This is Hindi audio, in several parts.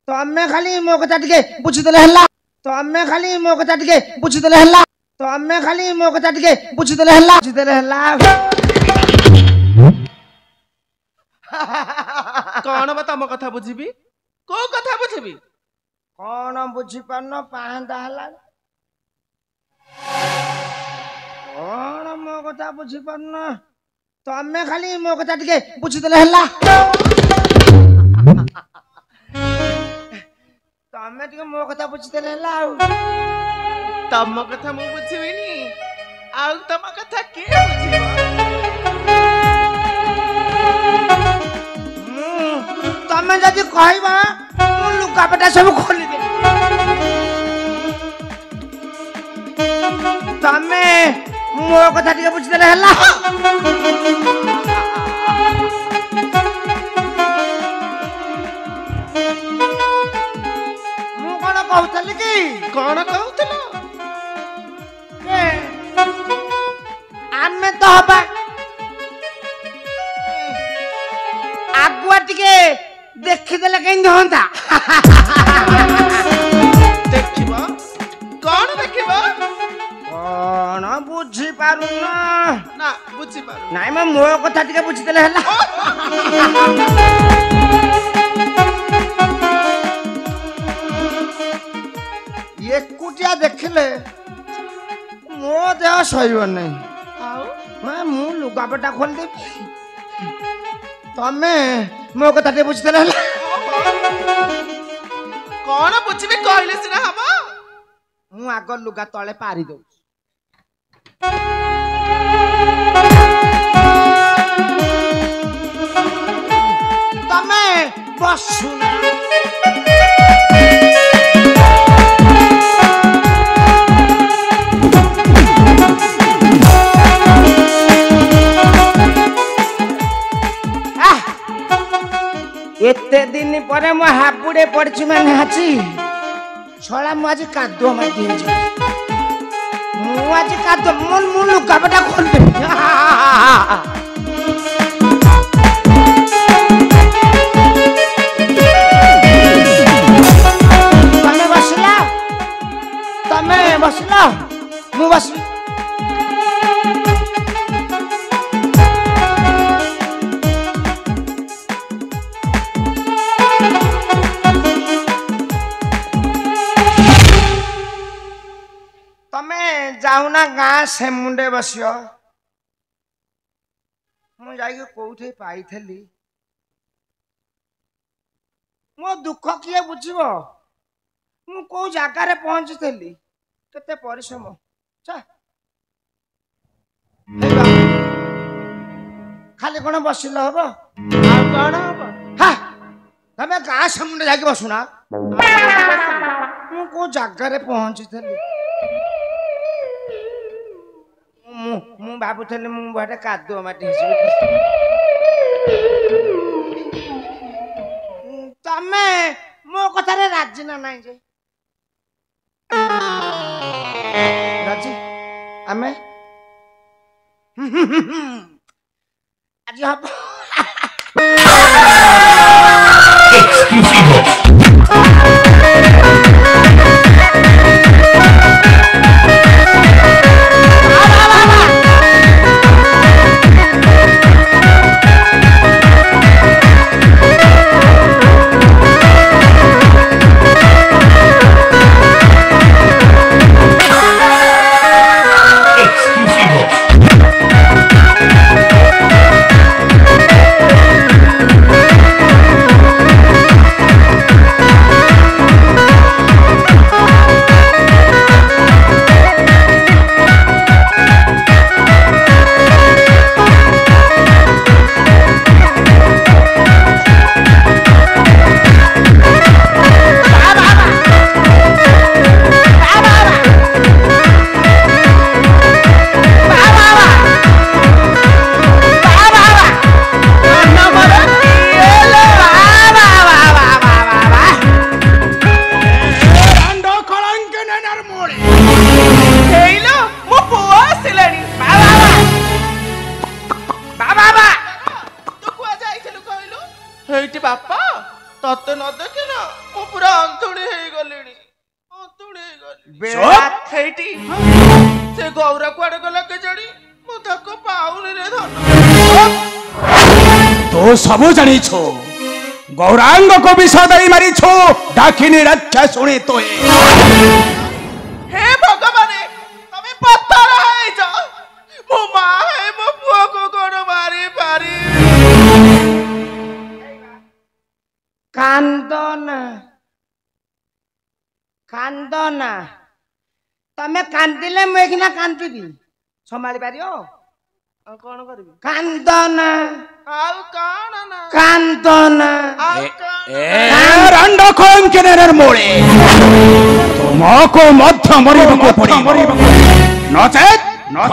तमे खाली मो कथा टिके बुझिदेले हल्ला तमे खाली मो कथा टिके बुझिदेले हल्ला तमे खाली मो कथा टिके बुझिदेले हल्ला कौन बा तम कथा बुझिबी को कथा बुझिबी कौन बुझी पारन पांदा हल्ला कौन मो कथा बुझी पारन तमे खाली मो कथा टिके बुझिदेले हल्ला तमे टिके मो कथा बुझिदेले हल्ला तम कथा मु बुझिबिनी आउ तम कथा के बुझिबो तमे जदि कहबा मु लुगापटा सब खोली दे तमे मो कथा टिके बुझिदेले हल्ला मु कोन कहतली कि कौन कहतलो आमे तो हबा आगुआ टिके देखिदेले केन होंता देखिबो कौन देखिबो कौन बुझी पारु ना बुझि पारु नाइ म मो कथा टिके बुझिदेले हला एकुटिया देखिले मो देह सहिबो नै आउ मैं मु लुगापटा खोल दे तमे मो कथा टिके बुझिदेले हला कौन बुझिबी कहले सिना हबो मु आग लुगा तळे पारी दउ तमे बसु एते दिन परे मो हाबुडे पड़छि माने हाची छोड़ा मु आज कादो माटी हे मु आज कादो मन मु लुगापटा खोल दे तमे बसला मु बसली जाऊना गाँ से मुंडे बसियो मु जाइके कोठे पाइथली मो दुख किए बुझिबो मु को जागा रे पहुंचथली केते परिश्रम चा खाली कोन बसिल हबो आ कौन हबो हा तमे गाँ से मुंडे जाके बसुना मु को जागा रे पहुंचथली मु भाबुथले मु बडे कादो माटी हिसबे तमे मो कथा रे राजी ना नाही जे राजी आमे आज हब ମୁଁ ପୁରା ଅନ୍ତୁଣି ହେଇଗଲିଣି ଅନ୍ତୁଣି ହେଇଗଲି ବେଳା ହେଇଟି ସେ ଗୌରା କୁଆଡେ ଗଲା କେଜାଣି ମୁଁ ତାକୁ ପାଉନି ରେ ଧନ तो सब जानी छो गौरांग को विष दई मारी छो डाकिनी रक्षा सुनी तो हे भगवान तमे पत्थर है जा मो मां है मो पुओ को कोन मारी पारी कांदना तमे कांदिले मैं किना कांदिबी संभाली पारियो आ कोन करबी कांदना आउ कान ना कांदना आउ कान रंड खोंकेनेर मोड़े तुमको मध्य मरिबको पड़िबो नचेत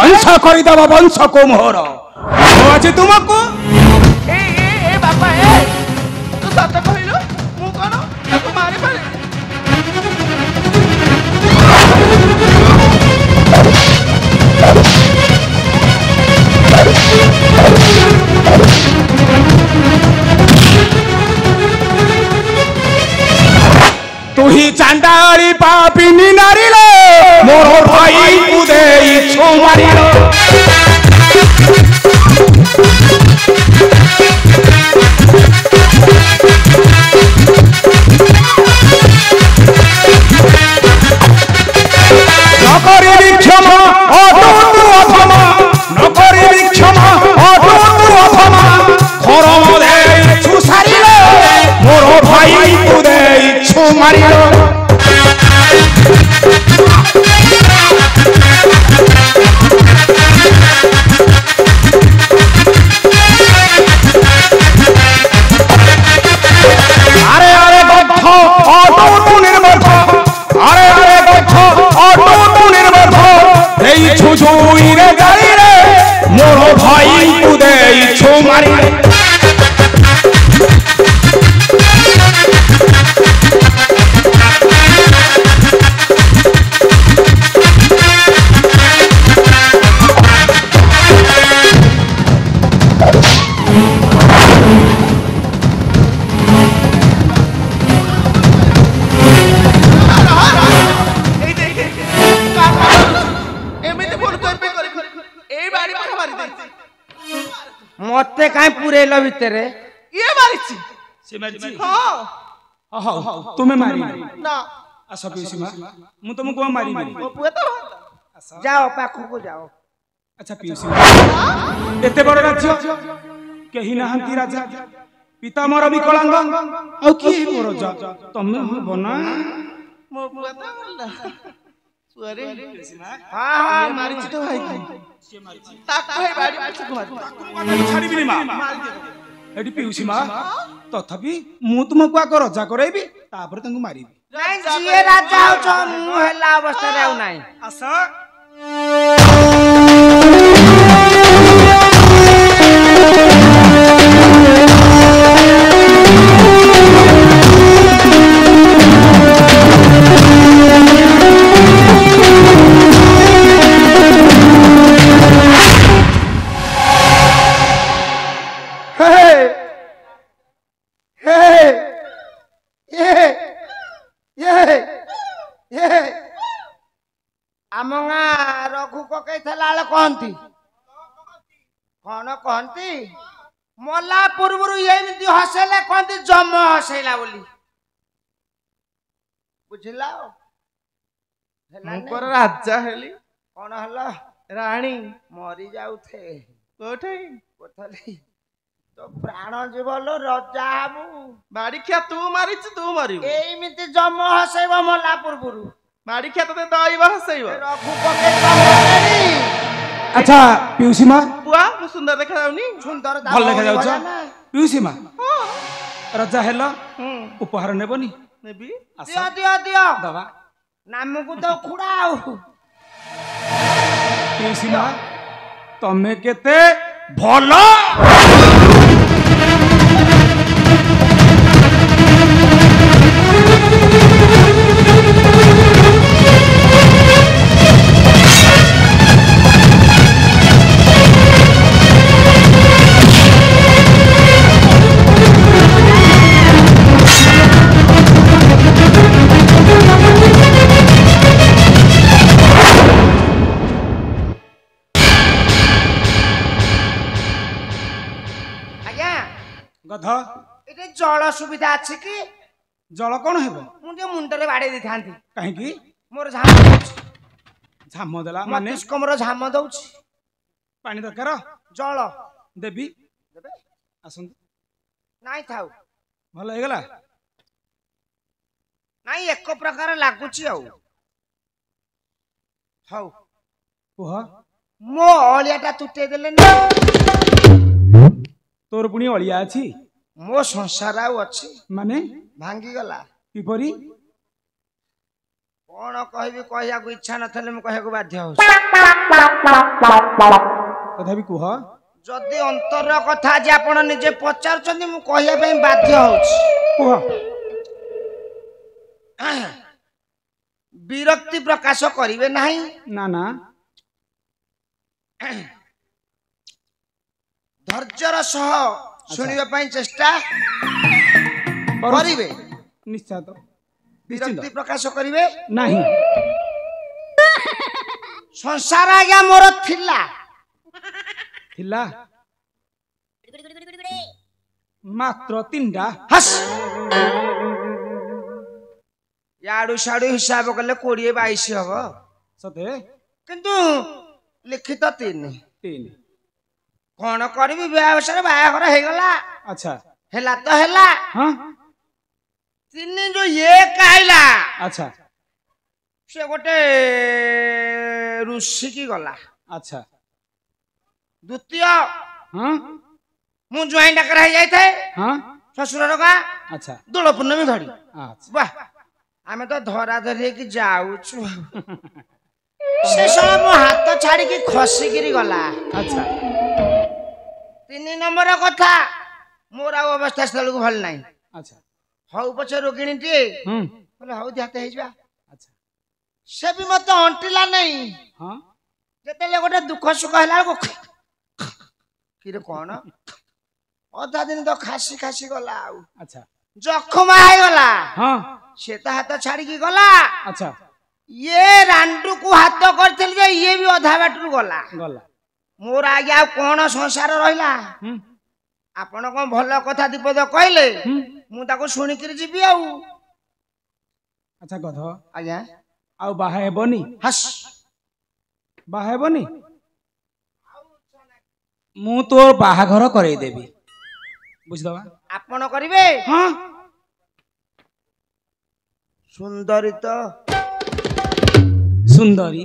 वंश करिदब वंश को मोहर आज तुमको ए बाबा ए तू सत कहिलो मु कोन ताको मारी पारी तू ही चांडाली पापिनी नारिलो मोर भाई उदय छो मारिलो नकरी विक्षमा अटूट अथमा नकरी विक्षमा अटूट अथमा खरम दे छु सारिलो मोर भाई उदय छो मारिलो अरे अरे गच्छ अटूट निर्मर्थ अरे अरे गच्छ अटूट निर्मर्थ देई छु जुई रे गाई रे मोर भाई उदय छो मारिलो मते काई पुरेल भितरे ये मारिछि से मारिछि हां हां तुम्हें मारी ना आस पीसी मां मु तुमको मारी मो पुओ तो जाओ पाखु को जाओ अच्छा पीसी एते बड़ राज्य केही नहंती राजा पिता मोर विकलांग आ की मोर जा तमे बना मो पुओ तो बोला सुअरे हां हां मारिछि तो भाई से मारिछि ताको हे बाड़ी पछ मारि छाड़ी बिनी मां एडी पीसी मां तथापि मु तुमको आक रजा करैबी तापर तंगु मारिबी नहीं जिए राजा हो छ मु हला अवस्था रे नाही आसा आमगा रघु पकई थला ल कहंती कोन कहंती मला पूर्वरु एमिति हसेले कहंती जम हसेला बोली बुझिला मुकर राजा हेली कोन हला रानी मरी जाउथे कोठै कोथली तो प्राण जीवलो रजा हबु बाड़ी खिया तू मारिछि तू मारिबु एमिति जम हसेबो मला पूर्वरु बाड़ी खिया तते दइबा हसैबो रघु पकई कहंती अच्छा पीसी मां पुआ मु सुंदर देखा जाउनी सुंदर भल देखा जाउछ पीसी मां हां रजा हेलो उपहार नेबनी नेबी दियो दियो दियो दवा नामକୁ तो खुड़ाओ पीसी मां तमे केते भलो ଏଠି ଜଳ ସୁବିଧା ଅଛି କି? ଜଳ କଣ ହେବ? ମୁଁ ଟିକେ ମୁଣ୍ଡରେ ବାଡେଇ ଦେଇଥାନ୍ତି। କାହିଁକି? ମୋର ଝାମ ଦଉଛି। ଝାମ ଦେଲା ମାନେ? ମସ୍ତିଷ୍କ ମୋର ଝାମ ଦଉଛି। ପାଣି ଦରକାର? ଜଳ ଦେବି। ଦେବେ? ଆସନ୍ତୁ। ନାଇଁ ଥାଉ। ଭଲ ହେଇଗଲା? ନାଇଁ ଏକ ପ୍ରକାର ଲାଗୁଛି ଆଉ। ହଉ କୁହ। ମୋ ଅଳିଆ ଟା ତୁଟେଇ ଦେଲେନି। ତୋର ପୁଣି ଅଳିଆ ଅଛି? ମୋ ସଂସାର ଆଉ ଅଛି ମାନେ? ଭାଙ୍ଗିଗଲା। କିପରି? କଣ କହିବି, କହିବାକୁ ଇଚ୍ଛା ନଥିଲେ ମୁଁ କହିବାକୁ ବାଧ୍ୟ ହଉଛି। ତଥାପି କୁହ। ଯଦି ଅନ୍ତର କଥା ଆଜି ଆପଣ ନିଜେ ପଚାରୁଛନ୍ତି, ମୁଁ କହିବା ପାଇଁ ବାଧ୍ୟ ହଉଛି। କୁହ। ବିରକ୍ତି ପ୍ରକାଶ କରିବେ ନାହିଁ। ନା ନା। ଧୈର୍ଯ୍ୟର ସହ ଶୁଣିବା ପାଇଁ ଚେଷ୍ଟା କରିବେ। ନିଶ୍ଚୟ। ବିରକ୍ତି ପ୍ରକାଶ କରିବେ ନାହିଁ। ସଂସାର ଆଜ୍ଞା ମୋର ଥିଲା। ଥିଲା ମାତ୍ର 3ଟା। ହସ୍। याडू शाडू हिसाब कले 20-22 हब सते, किंतु लिखित 3 3 कौन करबी व्यवसाय बायाघर हे गला। अच्छा हेला तो हेला। हां 3 जो ये कहला। अच्छा से गोटे ऋषि की गला। अच्छा द्वितीय हां मु ज्वाइन डाकर हे जाय थे। हां ससुर का। अच्छा दोल पूर्णमी धरी। अच्छा वाह आमे तो धरा धरी की जाउछु। से सब मो हाथ छाड़ी की खसी गिरी गला। अच्छा 3 नंबर कथा मोर आ अवस्था स्थल को भल नाही। अच्छा हौ पछे रोगिणी टी बोले हौ ध्याते हे जा। अच्छा से भी मत अंटिला नहीं। हां जेतेले गोटे दुख सुख हैला को किरे कोन अधा दिन तो खासी खासी गला। अच्छा जखमा है गला। हां सेता हाथ छाड़ी की गला। अच्छा ये रांडू को हाथ करथिल जे ये भी अधा बाटरू गला। गला मोर आज्ञा कोन संसार रहिला। आपण को भलो कथा दीपद कहले मु ताको सुनी कर जीबी आउ। अच्छा गध आज्ञा आउ बाहा हेबनी। हस बाहा हेबनी मु तो बाहा घर करई देबी बुझदवा। आपण करिवे। हां सुंदरी तो सुंदरी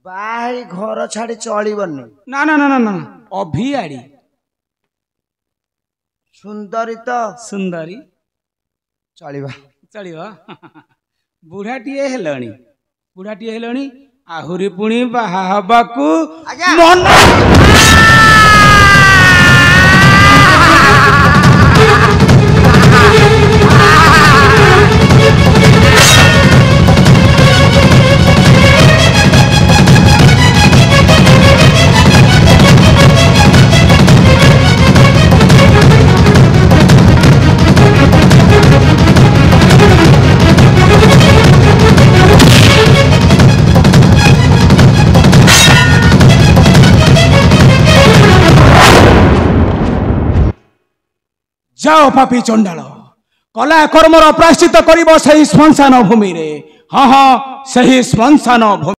बाई घर छाड़ी चलिबनी। ना ना ना ना ना अभियाड़ी सुंदरी तो सुंदरी चलिबा चलिबा। बुढ़ाटीए हेलणी बुढ़ाटीए हेलणी आहुरी पुणी बाहा हबाकू मन। जाओ पापी चंडाल कला कर्मर प्रायश्चित करिब सही श्मशान भूमि रे। हाँ हाँ सही श्मशान भूमि।